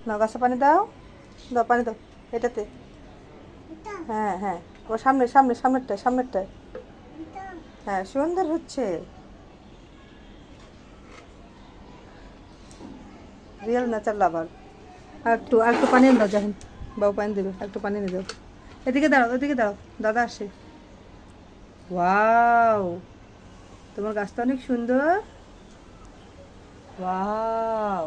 নাও গাছে পানি দাও, দাও পানি দাও এটাতে। হ্যাঁ হ্যাঁ, ও সামনে সামনে সামনেরটায় সামনেরটায়। হ্যাঁ সুন্দর হচ্ছে, রিয়েল নেচার লাভার। আর একটু পানি এনে দাও, জাহিন বাবু পানি দেবে, একটু পানি এনে দাও। এদিকে দাঁড়াও, এদিকে দাঁড়াও, দাদা আসে। ওয়াও, তোমার গাছটা অনেক সুন্দর। ওয়াও,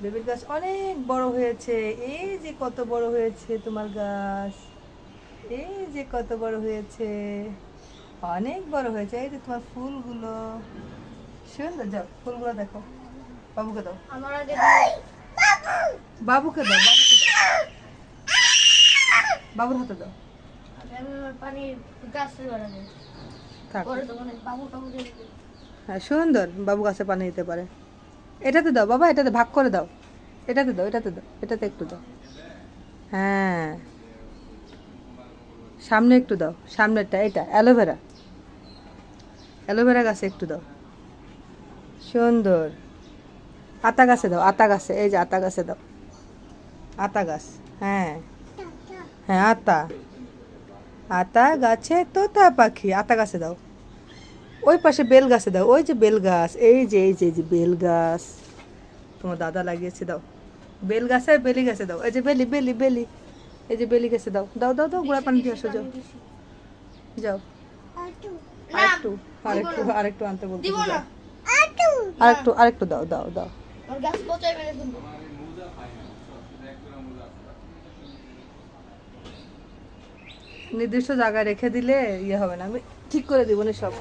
বেবির গাছ অনেক বড় হয়েছে। এই যে কত বড় হয়েছে তোমার গাছ, এই যে কত বড় হয়েছে, অনেক বড় হয়েছে। এই যে তোমার ফুলগুলো সুন্দর, যাও ফুলগুলো দেখো। বাবুকে দাও, আমার আগে বাবুকে দাও, বাবুকে দাও, বাবুর হাতে দাও। আমি পানি গাছে বাড়াবো থাক, পরে তো মানে বাবু টাবু দিয়ে দিবে। হ্যাঁ সুন্দর, বাবু গাছে পানি দিতে পারে। এটাতে দাও বাবা, এটাতে ভাগ করে দাও, এটাতে দাও, এটাতে দাও, এটাতে একটু দাও। হ্যাঁ সামনে একটু দাও, সামনেরটা এটা অ্যালোভেরা, অ্যালোভেরা গাছে একটু দাও। সুন্দর, আতা গাছে দাও, আতা গাছে, এই যে আতা গাছে দাও, আতা গাছ। হ্যাঁ হ্যাঁ আতা, আতা গাছে তোতা পাখি, আতা গাছে দাও। ওই পাশে বেল গাছে দাও, ওই যে বেল গাছ, এই যে এই যে এই যে বেল গাছ তোমার দাদা লাগিয়েছে, দাও। বেল গাছে বেলি গাছে দাও, এই যে বেলি বেলি বেলি, এই যে বেলি গাছে দাও, দাও দাও দাও, গোড়া পানি দিয়ে আসো, যাও যাও। আরেকটু আরেকটু আরেকটু আনতে বলতে, দিব না আরেকটু আরেকটু দাও দাও দাও। আমার গাছ পচাই মেরে দেবো। নির্দিষ্ট জায়গায় রেখে দিলে ইয়ে হবে না, আমি ঠিক করে দিব না সব।